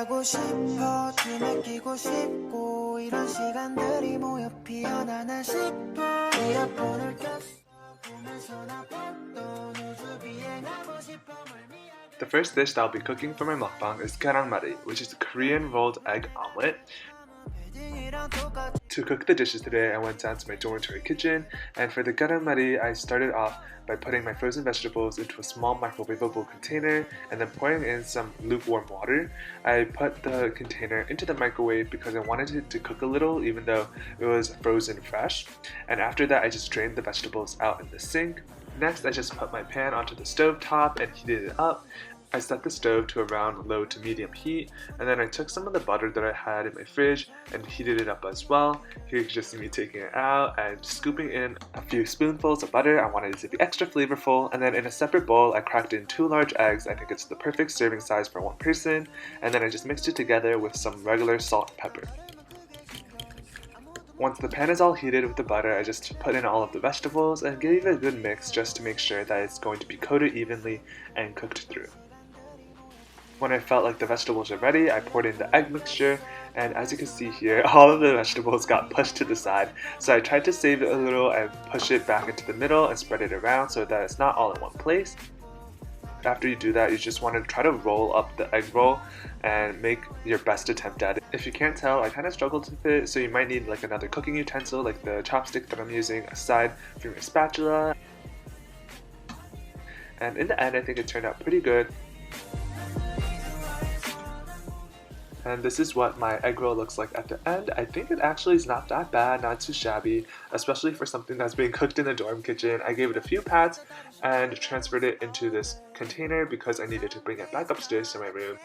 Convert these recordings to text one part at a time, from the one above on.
가고 싶어 춤에 끼고 싶고 이런 시간들이 모여 피어나나 싶어 이어폰을 꼈어 보면서 나 봤던 우주 비행하고 싶어 The first dish that I'll be cooking for my mukbang is kinyangnyc Mari, which is a Korean rolled egg omelet. To cook the dishes today, I went down to my dormitory kitchen, and for the kinyangnyc Mari, I started off by putting my frozen vegetables into a small microwavable container and then pouring in some lukewarm water. I put the container into the microwave because I wanted it to cook a little even though it was frozen fresh, and after that I just drained the vegetables out in the sink. Next, I just put my pan onto the stove top and heated it up. I set the stove to around low to medium heat, and then I took some of the butter that I had in my fridge and heated it up as well. Here you can just see me taking it out and scooping in a few spoonfuls of butter. I wanted it to be extra flavorful, and then in a separate bowl I cracked in 2 large eggs. I think it's the perfect serving size for one person, and then I just mixed it together with some regular salt and pepper. Once the pan is all heated with the butter, I just put in all of the vegetables and gave it a good mix just to make sure that it's going to be coated evenly and cooked through. When I felt like the vegetables are ready, I poured in the egg mixture, and as you can see here, all of the vegetables got pushed to the side. So I tried to save it a little and push it back into the middle and spread it around so that it's not all in one place. After you do that, you just want to try to roll up the egg roll and make your best attempt at it. If you can't tell, I kind of struggled with it, so you might need like another cooking utensil like the chopstick that I'm using aside from your spatula. And in the end, I think it turned out pretty good. And this is what my egg roll looks like at the end. I think it actually is not that bad, not too shabby, especially for something that's being cooked in the dorm kitchen. I gave it a few pats and transferred it into this container because I needed to bring it back upstairs to my room.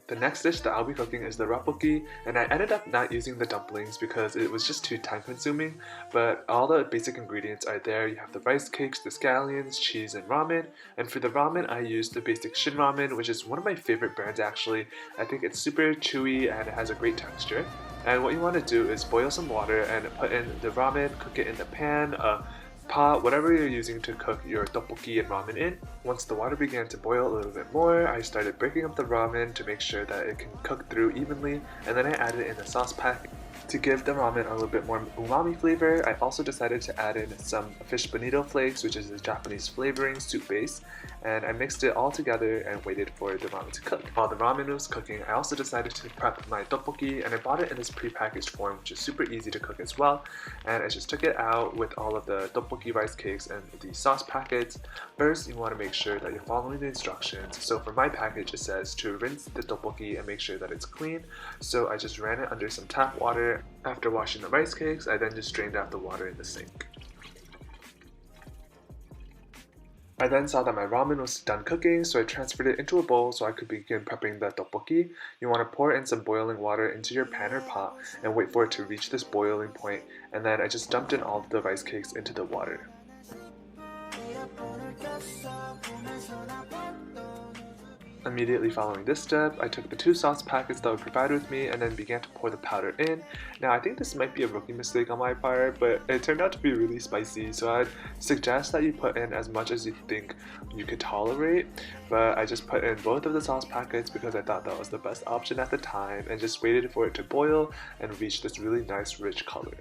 The next dish that I'll be cooking is the Rabokki, and I ended up not using the dumplings because it was just too time consuming, but all the basic ingredients are there. You have the rice cakes, the scallions, cheese, and ramen. And for the ramen, I used the basic Shin Ramen, which is one of my favorite brands actually. I think it's super chewy and it has a great texture. And what you want to do is boil some water and put in the ramen, cook it in the pan, pot, whatever you're using to cook your tteokbokki and ramen in. Once the water began to boil a little bit more, I started breaking up the ramen to make sure that it can cook through evenly, and then I added in a sauce pack. To give the ramen a little bit more umami flavor, I also decided to add in some fish bonito flakes, which is a Japanese flavoring soup base, and I mixed it all together and waited for the ramen to cook. While the ramen was cooking, I also decided to prep my tteokbokki, and I bought it in this pre-packaged form, which is super easy to cook as well. And I just took it out with all of the tteokbokki rice cakes and the sauce packets. First, you want to make sure that you're following the instructions. So for my package, it says to rinse the tteokbokki and make sure that it's clean. So I just ran it under some tap water. After washing the rice cakes, I then just drained out the water in the sink. I then saw that my ramen was done cooking, so I transferred it into a bowl so I could begin prepping the tteokbokki. You want to pour in some boiling water into your pan or pot and wait for it to reach this boiling point, and then I just dumped in all of the rice cakes into the water. Immediately following this step, I took the 2 sauce packets that were provided with me and then began to pour the powder in. Now I think this might be a rookie mistake on my part, but it turned out to be really spicy, so I'd suggest that you put in as much as you think you could tolerate. But I just put in both of the sauce packets because I thought that was the best option at the time, and just waited for it to boil and reach this really nice rich color.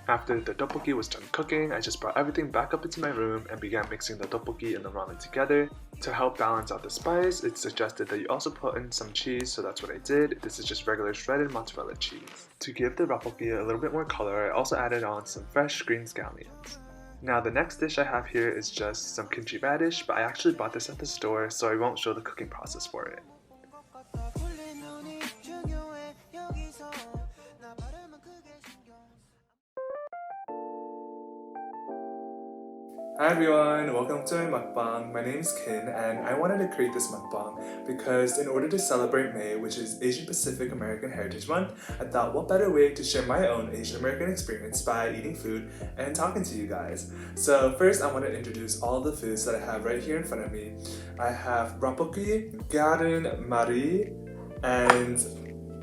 After the tteokbokki was done cooking, I just brought everything back up into my room and began mixing the tteokbokki and the ramen together. To help balance out the spice, it's suggested that you also put in some cheese, so that's what I did. This is just regular shredded mozzarella cheese. To give the Rabokki a little bit more color, I also added on some fresh green scallions. Now the next dish I have here is just some kimchi radish, but I actually bought this at the store, so I won't show the cooking process for it. Hi everyone, welcome to my mukbang. My name is Kin, and I wanted to create this mukbang because in order to celebrate May, which is Asian Pacific American Heritage Month, I thought what better way to share my own Asian American experience by eating food and talking to you guys. So first I want to introduce all the foods that I have right here in front of me. I have Rabokki, Gyeran Mari, and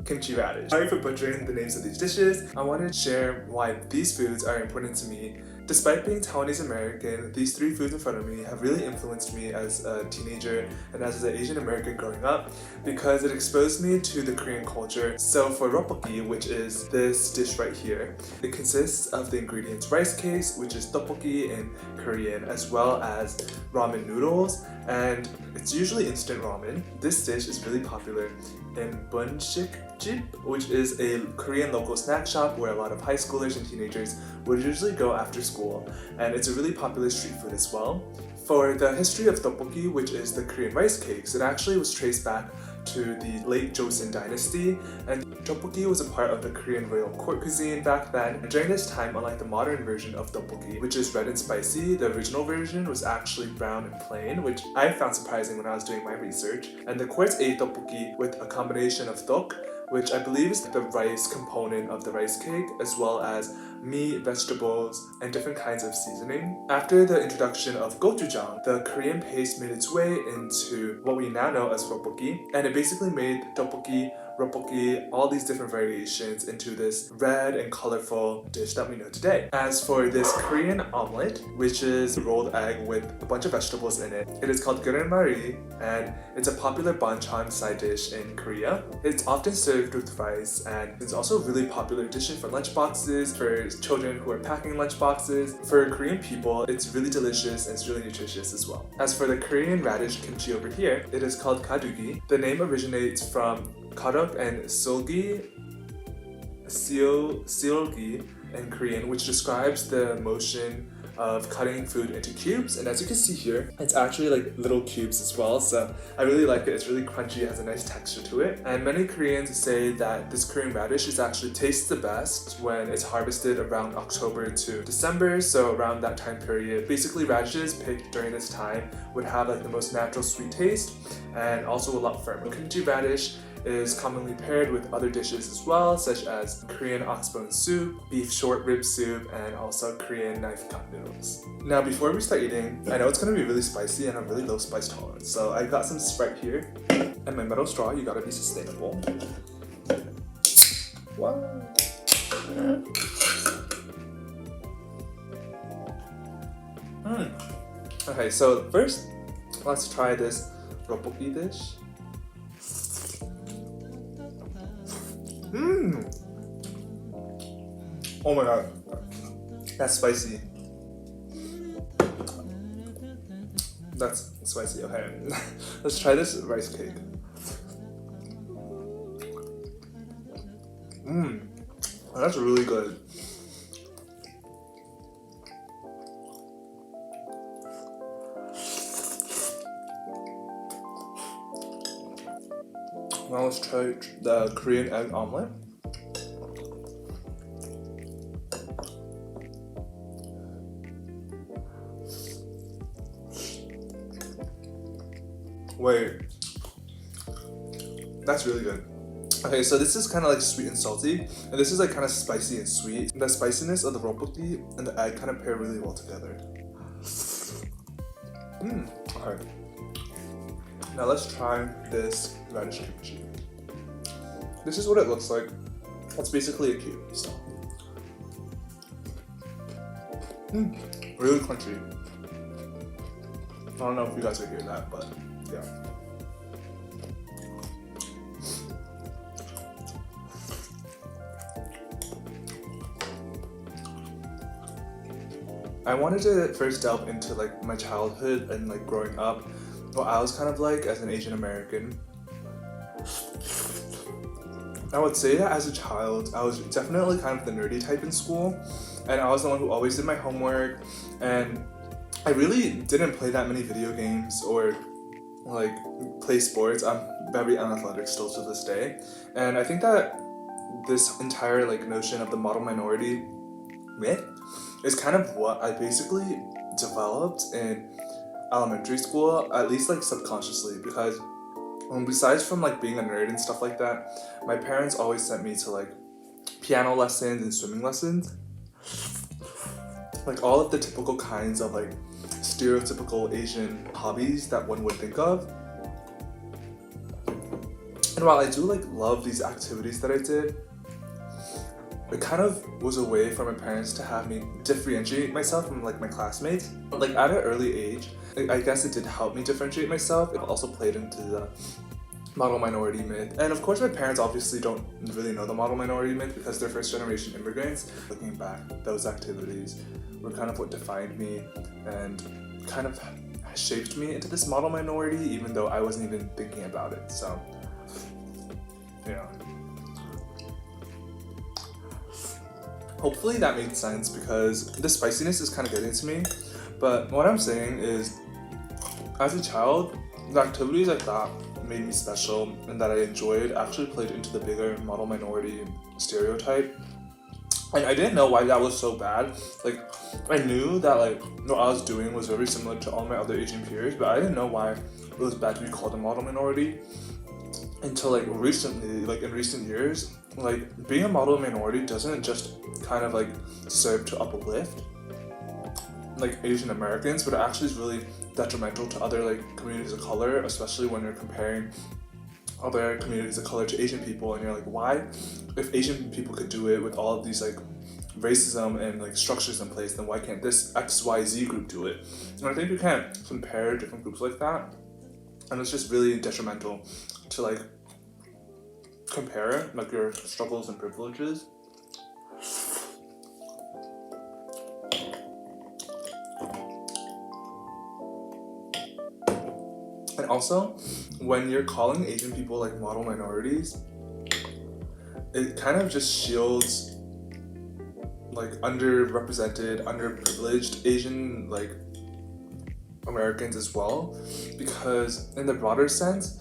kimchi radish. Sorry for butchering the names of these dishes. I wanted to share why these foods are important to me. Despite being Taiwanese American, these three foods in front of me have really influenced me as a teenager and as an Asian American growing up because it exposed me to the Korean culture. So for Rabokki, which is this dish right here, it consists of the ingredients rice cakes, which is tteokbokki in Korean, as well as ramen noodles, and it's usually instant ramen. This dish is really popular in bunsikjip, which is a Korean local snack shop where a lot of high schoolers and teenagers would usually go after school, and it's a really popular street food as well. For the history of tteokbokki, which is the Korean rice cakes, it actually was traced back to the late Joseon dynasty, and tteokbokki was a part of the Korean royal court cuisine back then. And during this time, unlike the modern version of tteokbokki, which is red and spicy, the original version was actually brown and plain, which I found surprising when I was doing my research. And the courts ate tteokbokki with a combination of tteok, which I believe is the rice component of the rice cake, as well as meat, vegetables, and different kinds of seasoning. After the introduction of gochujang, the Korean paste made its way into what we now know as Rabokki, and it basically made tteokbokki, Rabokki, all these different variations into this red and colorful dish that we know today. As for this Korean omelet, which is a rolled egg with a bunch of vegetables in it, it is called Gyeran Mari, and it's a popular banchan side dish in Korea. It's often served with rice, and it's also a really popular dish for lunch boxes, for children who are packing lunch boxes. For Korean people, it's really delicious and it's really nutritious as well. As for the Korean radish kimchi over here, it is called gadugi. The name originates from karok and seolgi in Korean, which describes the motion of cutting food into cubes, and as you can see here, it's actually like little cubes as well, so I really like it. It's really crunchy, it has a nice texture to it, and many Koreans say that this Korean radish is actually tastes the best when it's harvested around October to December, so around that time period. Basically, radishes picked during this time would have like the most natural sweet taste and also a lot firmer. Kimchi radish is commonly paired with other dishes as well, such as Korean oxbone soup, beef short rib soup, and also Korean knife cut noodles. Now before we start eating, I know it's gonna be really spicy and I'm really low spice tolerance, so I got some Sprite here and my metal straw. You gotta be sustainable. Wow. Okay, so first, let's try this Rabokki dish. Oh my god, that's spicy. That's spicy, okay. Let's try this rice cake. That's really good. Now let's try the Korean egg omelet. Wait, that's really good. Okay, so this is kind of like sweet and salty, and this is like kind of spicy and sweet. The spiciness of the rabokki and the egg kind of pair really well together. Okay. Now let's try this radish kimchi. This is what it looks like. It's basically a cube, so. Really crunchy. I don't know if you guys can hear that, but yeah. I wanted to first delve into like my childhood and like growing up, what I was kind of like as an Asian American. I would say that as a child, I was definitely kind of the nerdy type in school, and I was the one who always did my homework, and I really didn't play that many video games or like play sports. I'm very unathletic still to this day, and I think that this entire like notion of the model minority myth is kind of what I basically developed in elementary school, at least like subconsciously, because besides from like being a nerd and stuff like that, my parents always sent me to like piano lessons and swimming lessons, like all of the typical kinds of like stereotypical Asian hobbies that one would think of. And And while I do like love these activities that I did, it kind of was a way for my parents to have me differentiate myself from like my classmates. Like at an early age, I guess it did help me differentiate myself. It also played into the model minority myth. And of course my parents obviously don't really know the model minority myth because they're first generation immigrants. Looking back, those activities were kind of what defined me and kind of shaped me into this model minority, even though I wasn't even thinking about it. So yeah. Hopefully that made sense because the spiciness is kind of getting to me. But what I'm saying is, as a child, the activities like that made me special and that I enjoyed actually played into the bigger model minority stereotype. And I didn't know why that was so bad. Like, I knew that like what I was doing was very similar to all my other Asian peers, but I didn't know why it was bad to be called a model minority until like recently, like in recent years. Like, being a model minority doesn't just kind of like serve to uplift like Asian Americans, but it actually is really detrimental to other like communities of color, especially when you're comparing other communities of color to Asian people, and you're like, why, if Asian people could do it with all of these like racism and like structures in place, then why can't this XYZ group do it? And I think you can't compare different groups like that, and it's just really detrimental to like compare like your struggles and privileges. And also, when you're calling Asian people like model minorities, it kind of just shields like underrepresented, underprivileged Asian like Americans as well, because in the broader sense,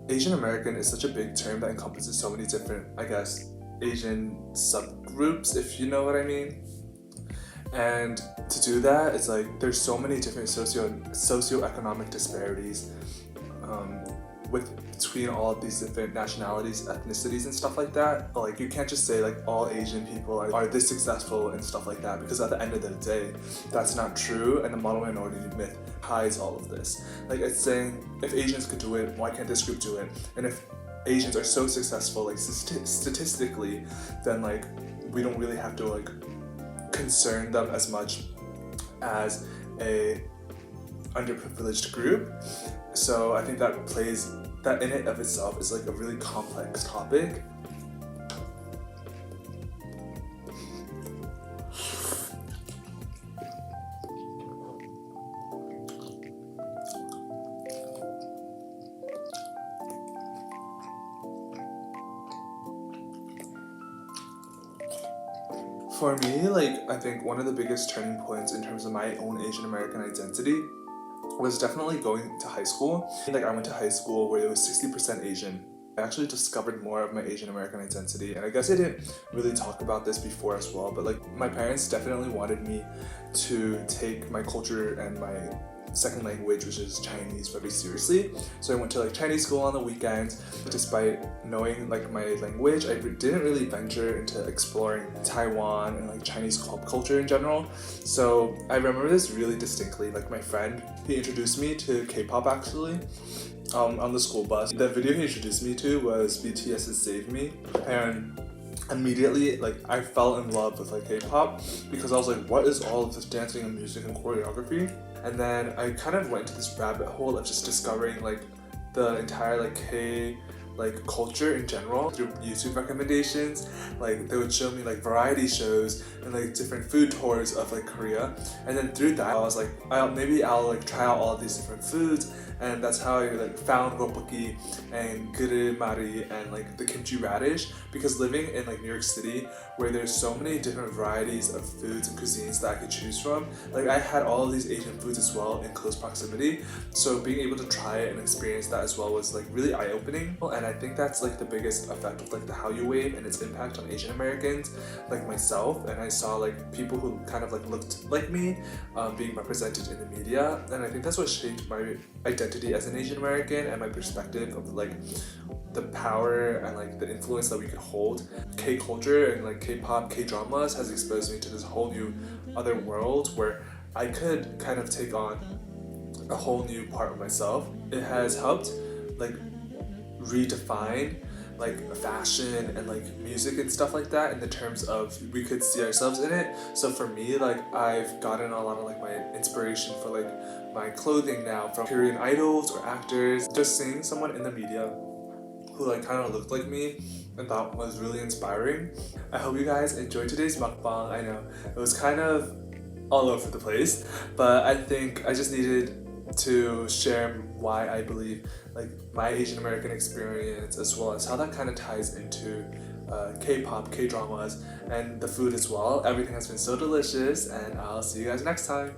Asian American is such a big term that encompasses so many different, I guess, Asian subgroups, if you know what I mean. And to do that, it's like there's so many different socioeconomic disparities between all of these different nationalities, ethnicities, and stuff like that. Like, you can't just say like all Asian people are this successful and stuff like that, because at the end of the day, that's not true, and the model minority myth hides all of this. Like, it's saying if Asians could do it, why can't this group do it? And if Asians are so successful, like statistically, then like we don't really have to like concern them as much as a underprivileged group. So I think that in it of itself is like a really complex topic. For me, like, I think one of the biggest turning points in terms of my own Asian American identity was definitely going to high school. Like, I went to high school where it was 60% Asian. I actually discovered more of my Asian American identity, and I guess I didn't really talk about this before as well, but like, my parents definitely wanted me to take my culture and my second language, which is Chinese, very seriously. So I went to like Chinese school on the weekends. Despite knowing like my language, I didn't really venture into exploring Taiwan and like Chinese pop culture in general. So I remember this really distinctly. Like, my friend, he introduced me to K-pop actually on the school bus. The video he introduced me to was BTS's Save Me, and immediately like I fell in love with like K-pop, because I was like, what is all of this dancing and music and choreography? And then I kind of went into this rabbit hole of just discovering like the entire like K like culture in general through YouTube recommendations. Like, they would show me like variety shows and like different food tours of like Korea, and then through that I was like, maybe I'll like try out all of these different foods. And that's how I like found Rabokki and Gyeran Mari and like the kimchi radish, because living in like New York City, where there's so many different varieties of foods and cuisines that I could choose from, like I had all of these Asian foods as well in close proximity. So being able to try it and experience that as well was like really eye-opening. And I think that's like the biggest effect of like the Hallyu wave and its impact on Asian Americans like myself. And I saw like people who kind of like looked like me being represented in the media, and I think that's what shaped my identity as an Asian American and my perspective of like the power and like the influence that we could hold. K culture and like K-pop, K-dramas has exposed me to this whole new other world where I could kind of take on a whole new part of myself. It has helped like redefine like fashion and like music and stuff like that in the terms of we could see ourselves in it. So for me, like I've gotten a lot of like my inspiration for like my clothing now from Korean idols or actors. Just seeing someone in the media who like kind of looked like me and thought was really inspiring. I hope you guys enjoyed today's mukbang. I know it was kind of all over the place, but I think I just needed to share why I believe like my Asian American experience, as well as how that kind of ties into K-pop, K-dramas, and the food as well. Everything has been so delicious, and I'll see you guys next time.